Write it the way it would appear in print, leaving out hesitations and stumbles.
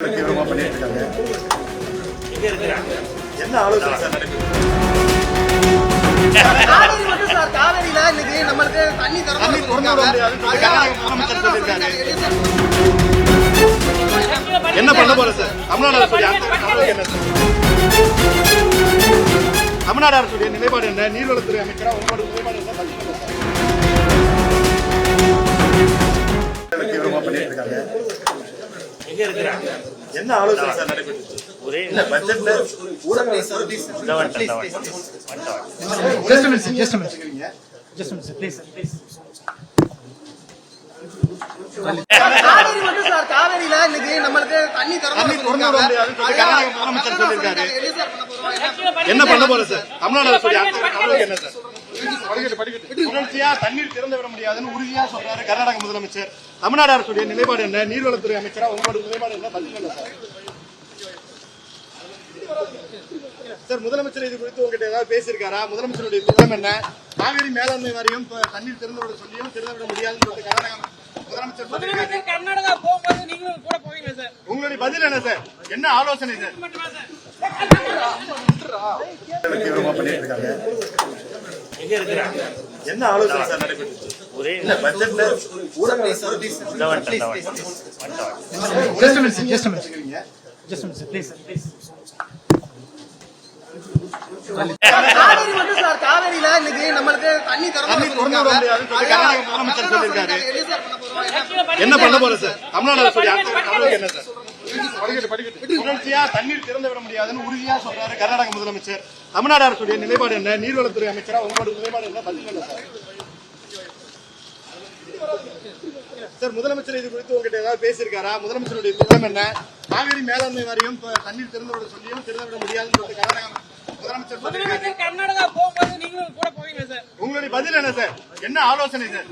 தீவிரமா பண்ணிட்டு இருக்காங்க. என்ன ஆலோசனை சார் நடக்குது? காவேரி மட்டும் சார், காவேரியில இன்னைக்கு நம்மளுக்கு தண்ணி திறந்து என்ன பண்ண போற சார்? தமிழ்நாடு அரசுடைய என்ன சார்? தமிழ்நாடு அரசுடைய நிலைப்பாடு என்ன? நீர்வளத்துறை அமைச்சரா உங்களோட நிலைப்பாடு என்ன? தீவிரமா பண்ணிட்டு இருக்காங்க. என்ன ஆலோசனை சார் நடைபெற்று? இல்ல பட்ஜெட்ல காவேரி மட்டும் சார், காவேரியில இன்னைக்கு நம்மளுக்கு தண்ணி முதலமைச்சர் சொல்லியிருக்காரு. என்ன பண்ண போற சார்? தமிழ்நாடு அரசுடைய என்ன சார்? தொடர்ச்சியா தண்ணீர் திறந்து விட முடியாதுன்னு உறுதியா சொல்றாரு கர்நாடக முதலமைச்சர். தமிழ்நாடு அரசுடைய நிலைப்பாடு என்ன? நீர்வளத்துறை அமைச்சரா உங்களோட நிலைப்பாடு என்ன? பதில் என்ன சார்? சார், முதலமைச்சர் இது குறித்து உங்ககிட்ட ஏதாவது பேசியிருக்காரா? முதலமைச்சருடைய திட்டம் என்ன? காவிரி மேலாண்மை வாரியம் தண்ணீர் திறந்து விட சொல்லியும் திறந்து விட முடியாதுன்னு கர்நாடக முதலமைச்சர் சொல்லியிருக்காரு. கர்நாடகா போகும்போது நீங்களும் கூட போவீங்க சார். உங்களுடைய பதில் என்ன சார்? என்ன ஆலோசனை சார்? தீவிரமா பண்ணிட்டு இருக்காங்க. என்ன ஆலோசனை சார் நடைபெற்று? இல்ல பட்ஜெட்ல காவேரி மட்டும் சார், காவேரியில இன்னைக்கு நம்மளுக்கு தண்ணி கர்நாடக முதலமைச்சர் சொல்லியிருக்காரு. என்ன பண்ண போற சார்? தமிழ்நாடு அரசுடைய என்ன சார்? தொடர்ச்சியா தண்ணீர் திறந்து விட முடியாதுன்னு உறுதியா சொல்றாரு கர்நாடக முதலமைச்சர். தமிழ்நாடு அரசுடைய நிலைப்பாடு என்ன? நீர்வளத்துறை அமைச்சரா உங்களோட நிலைப்பாடு என்ன? பதில் என்ன சார்? சார், முதலமைச்சர் இது குறித்து உங்ககிட்ட ஏதாவது பேசியிருக்காரா? முதலமைச்சருடைய திட்டம் என்ன? காவிரி மேலாண்மை வாரியம் தண்ணீர் திறந்து விட சொல்லியும் திறந்து விட முடியாதுன்னு கர்நாடக முதலமைச்சர் சொல்லியிருக்காரு. கர்நாடகா போகும்போது நீங்களும் கூட போவீங்க சார். உங்களுடைய பதில் என்ன சார்? என்ன ஆலோசனை சார்?